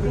Opo.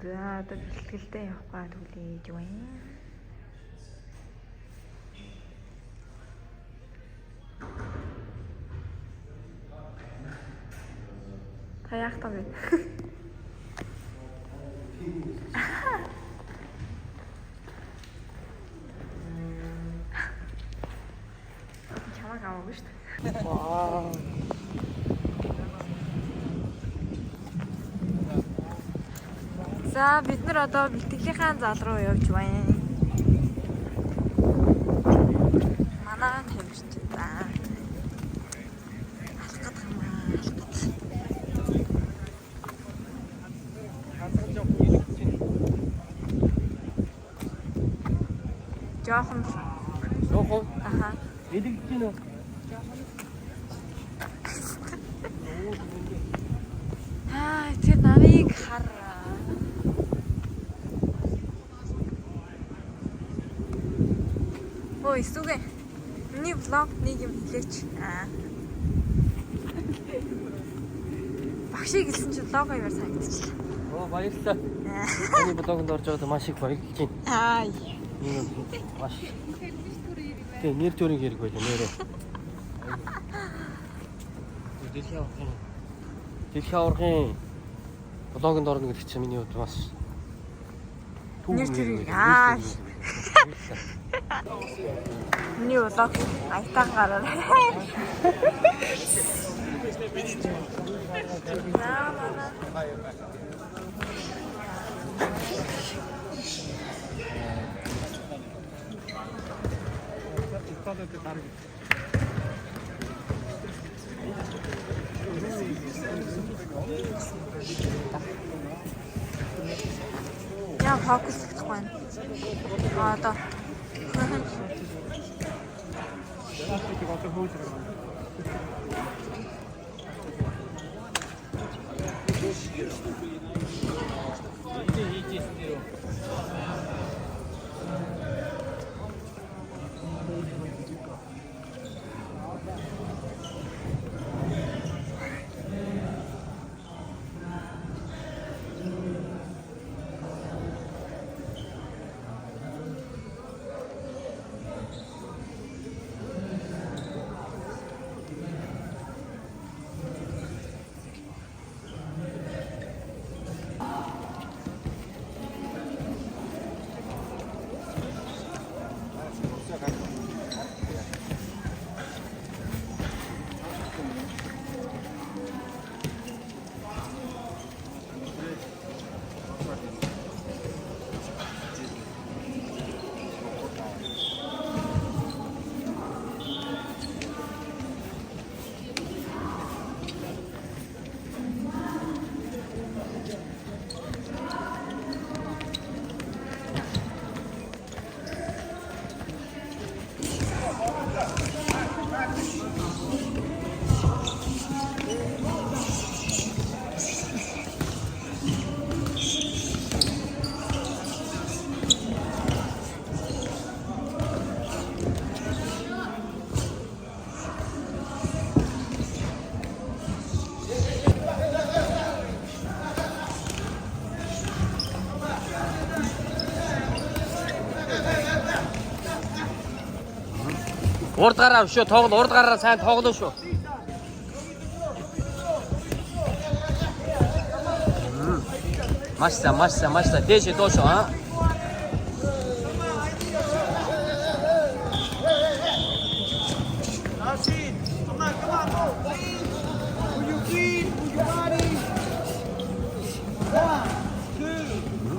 За одоо бэлтгэлтэй явахгүй түлээж байна. Та яах тав вэ? Чамаг аваагүй шүү дээ. Вау. За бид нар одоо бэлтгэлийн зал руу явж байна. Манай тавьж байна. Алхад хамаа алхад. Жохон. Жохон. Аха. Эдэгдэж байна уу? Тэр нарыг хар. Ой, сүгэ. Миний влог нэг юм хэлээч. Багшиг хэлсэн чинь лого юмар санагдчихлаа. Оо баярлалаа. Таны блогонд орж байгаад маш их баярлж байна. Ай. Маш. Тэ нэр төрийн хэрэг байлаа нэрээ. Дэлхийн аврагын блогонд орно гэдэг чинь миний хувьд бас нэр төрийн Миний влог айтан гараарай. Яа фокус хийх байна. Одоо Урд гараа шүү тоглоо. Урд гараа сайн тоглоо шүү. Маш сайн. Дэше доошо а.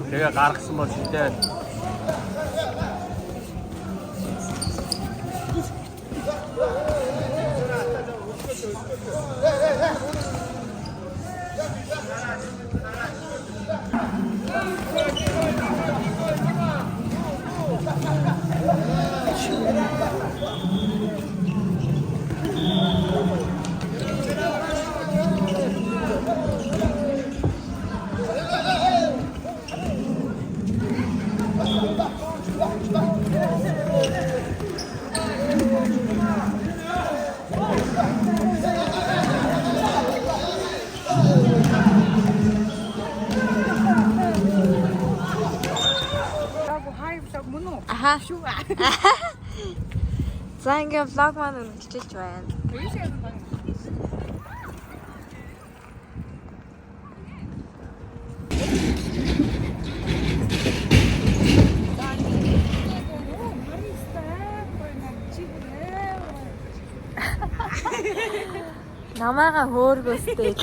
Тэгээ гаргасан бол шидээ. Аха. За ингээ влог маань үргэлжилж байна. Намаага хөөргөөстэй.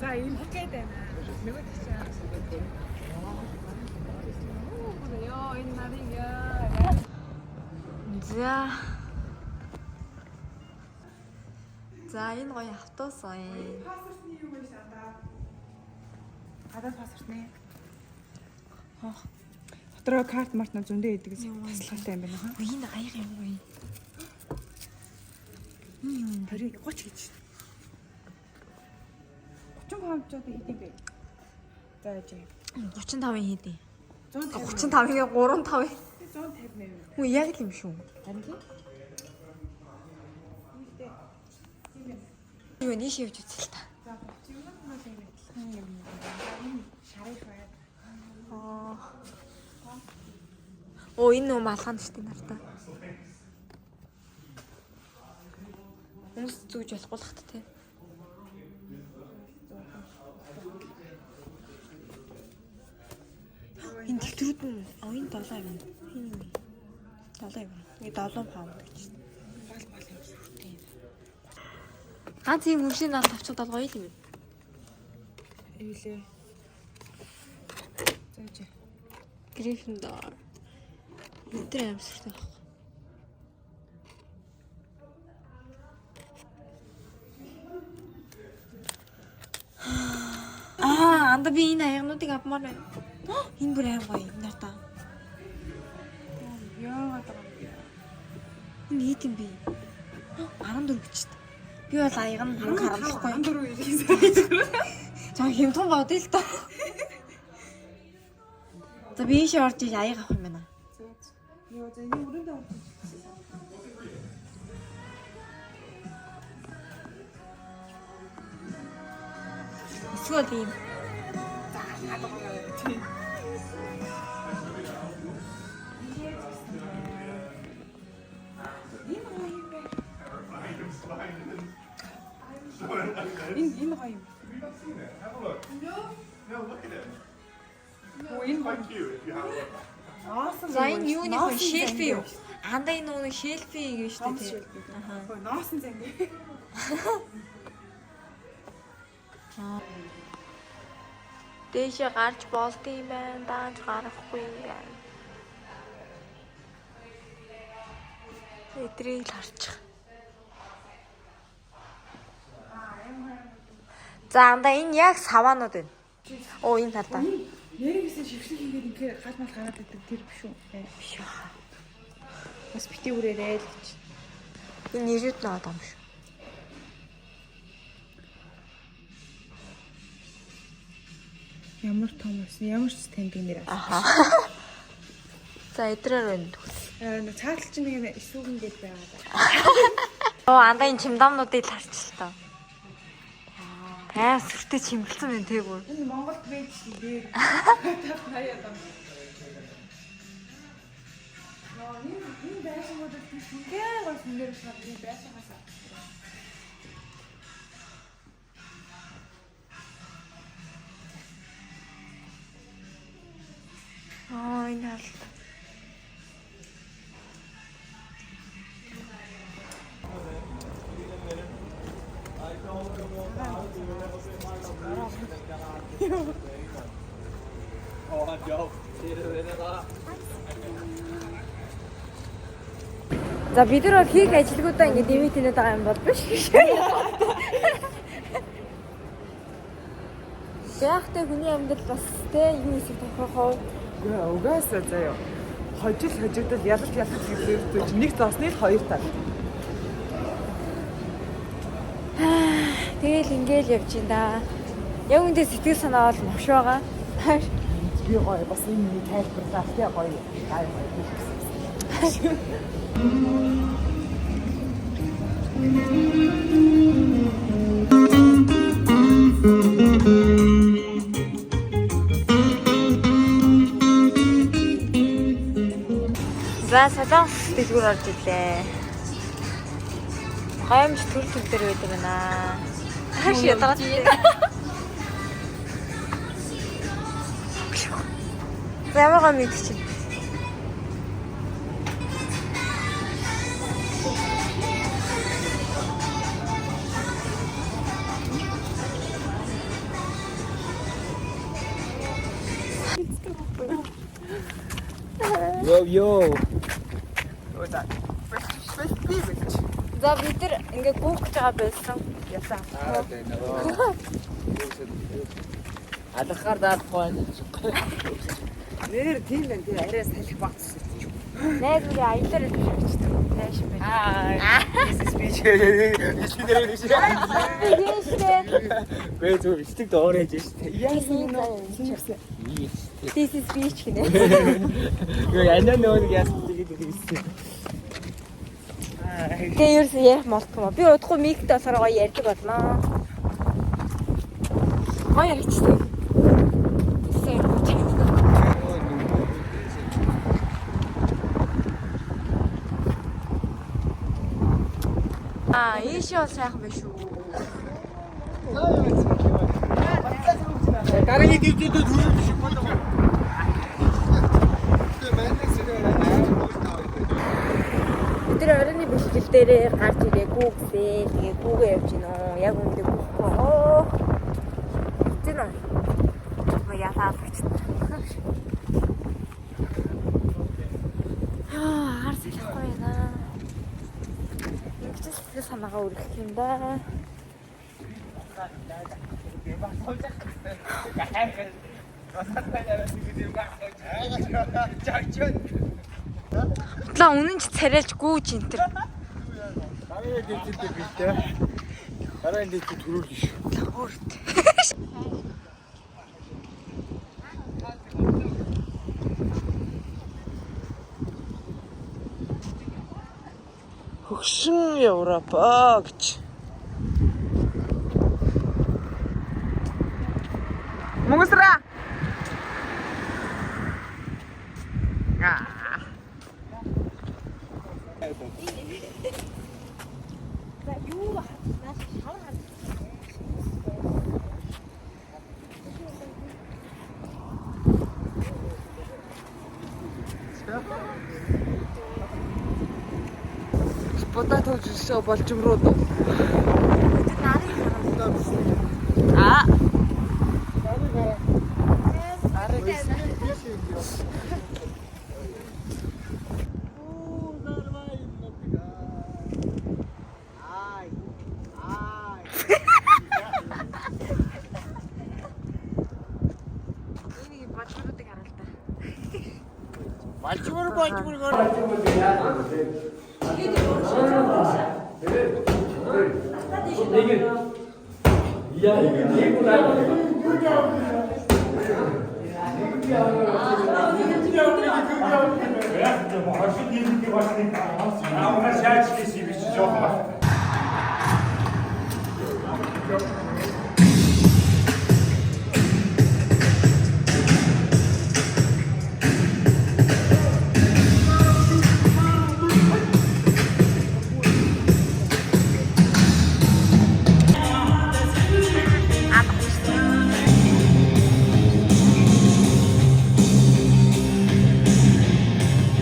За ийм гээд байна. Нөгөө тийч аа. Ёо энэ нарийн яа. За энэ гоё автобус байна. Паспортны юу вэ сада? Гадаад паспортны. Дотроо карт мартна зөндөө идэг таслахтай юм байна хаа. Энэ аяг юм гоё. 30 гэж. 35 жоо идэв бэ. За яа. 35-ын хийдий. 150. 35-ийн 35. 150 Үгүй яг л юм шүү. Харин тийм. Юу нийш явж үзэл та. За 30 юм уу нэг адилхан юм. Энэ шарыг бай. Оо энэ нөө малгаан штий нартай. Хүмүүс зүүж болохгүй л хат тий. Энэ дэлгэрүүд нь энэ 7 юм. Энэ 7 юм. Энэ 7 паунд гэж байна. Бал юм сүртэй. Ганц ийм хөвшийн наал тавчаад гоё юм. Эвлээ. За. Гриффиндор. Өдөр амьсгалтай баг. Анда би энэ аягнуудыг авмаар байна. Энэ бүр аим гоё юм надаа. Яагаад байгаа юм бэ? Энэ хэд юм бэ? 14 гэж. Би бол аяг нь бүр харамлахгүй. 14 ирэх. За хэмтэн бодъё л доо. За би ийшээ орж иж аяг авах юм байна. Йоо за энэ өрөөндөө орж. Эсвэл ийм. Энэ гоё юм. За энэ юуны хөө шелфи юу? Анда энэ нэг шелфи гэж штэ тий. Аха. Носон зэнгэ. Дэшээ гарч болд юм байна. Дааж гарахгүй юм байна. Эдрийг л харчих. За анда энэ яг саваанууд байна. Оо энэ талдаа. Нэрийгээс шившлэг хийгээд ингээ гал мал гараад идэг тэр биш үү? Биш аа. Бас бити үрээрээ л гэж. Энэ нэрүүд нь одоо юм шүү. Ямар том байсан, ямар ч танд нэр. Аха. За эдрээр байна. Нэг цаатал чинь нэг эсвүүгэн гээд байгаа даа. Оо анда энэ чимдамнуудыг л харч л таа. Сүртэй чимгэлсэн байна тий бүр. Энэ Монголд байж дээр. Хаяа даа. Энэ байшингууд тийм гол нэр шат би байшингаас. Энэ алт. За бид нар бол хийх ажилгуудаа ингэ дэмий тэнэд байгаа юм бол биш гэж. Яахтай хүний амьдрал бас тэ юу хэсэг тохиохоо. Угаасаа заяа. Хожигдол ялалт хийх нэг зоосны л хоёр тал. Тэгэл ингээл явж ин да. Яг үндэ сэтгэл санаа бол мовш байгаа. Би гоё бас энэ тайлбарлаа тий гоё. Аа гоё. За солонгос дэлгүүр орж ирлээ. Гомж төр дээр байдаг байна. Хаш ядарч. Замага мэдчих. Йоо. За бид нар ингээ гүөх гэж байгаа байсан. Ясаа. Алхахаар даахгүй. Нэр тийм байх тийм арай салхи багц. Найз үгүй аялаар ирчихсэн. Тааш байна. Спич. Гээ зөв ичдэг доорэж штэ. Яасан нөө. This is beach гинэ. Гээ янаа нөө яасан тэгээд хэлсэн. Тэгээ ерөөс ярих молтгоо. Би удахгүй миктэй болохоор гоё ярьдаг болно. Гоё ярьчихсан. Ийш бол сайхан байх шүү. Дараагийн дэвтүүд хүрэх шиг болоо. Тэр оройны бэлтгэл дээрээ гарч ирээгүй гэсэн. Тэгээ гүүгээ явж гинэ. Яг үндэ гүүхгүй. Оо. Тэр нөө. Ясаа болчихсон. Харс хэлэхгүй наа. Тэгээс санаагаа үргэх юм да. Ла үнэн ч царайлж гүүж энэ төр. Дараагийн дэвтүүд биштэй. Дараагийн дэвтүүд төрүүлнэ шүү. Өөрт. Хөгшин Европа гэж. Мөнгөсраа. Бота төлөвлөсөө болжмрууд. Аа.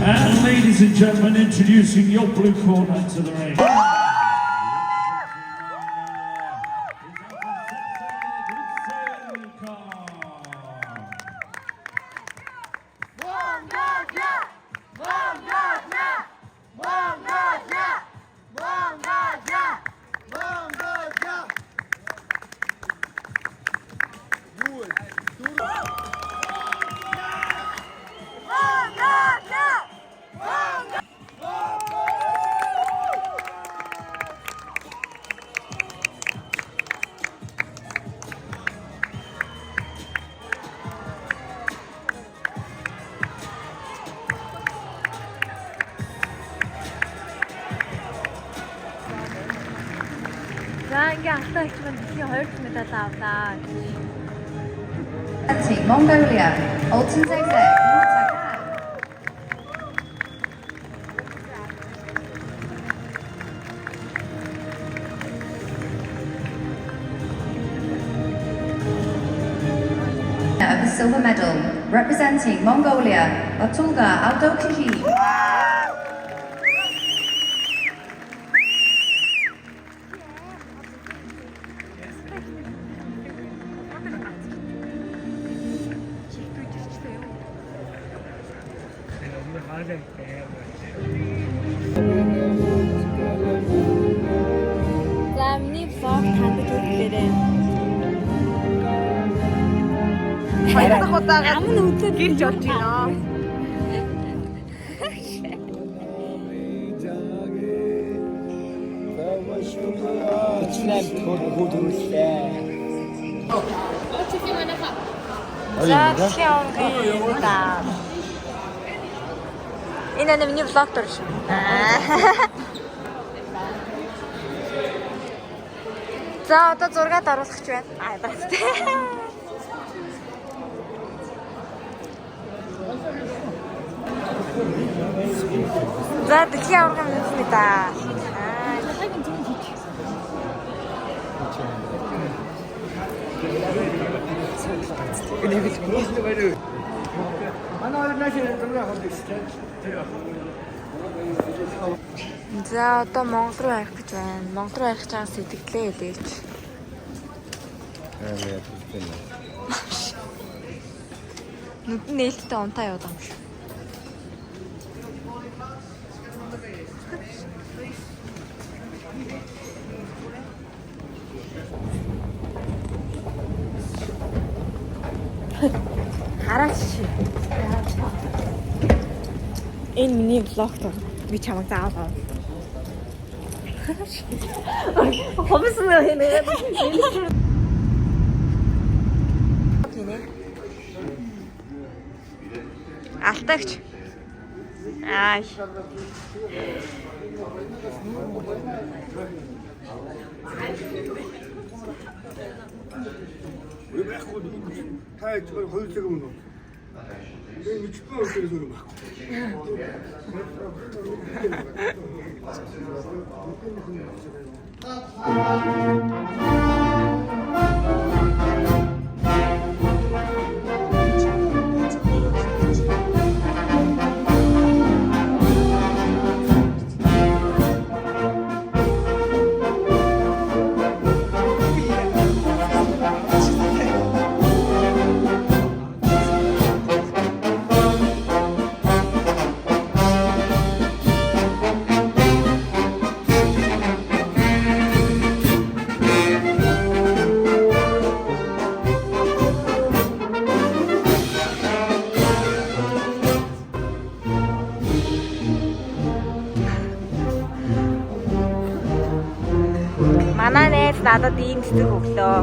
And ladies and gentlemen, introducing your blue corner to the ring. За ингээ автаа их маань дэлхийн 2 медаль авлаа. Mongolia, Alton Zexek, silver medal. Representing Mongolia, Otunga Aldokiji. За миний vlog танд хүргэлээрээ. Хоёр дахь удаагаар амн өглөө гэрж олж байна. За тэгэхээр та энэ миний vlog дурш. За одоо зургаад оруулах гэж байна. Баяртай. За дэлхийн аврагын мэдээ та. За одоо Монгол руу ярих гэж байна. Монгол руу ярих чагаа сэтгэлээ хэлээч. Нүд нээлттэй унтаа яваад байгаа юм шиг. Хараач. Энэ миний влог тоо. Би чамайг заавал авах. Хомсон нэ. Алтагч. Ай. Та хоёр цаг өмнө. Би мэдхгүй өсөж юм байна. Манай найз надад ийм цэцэг өглөө.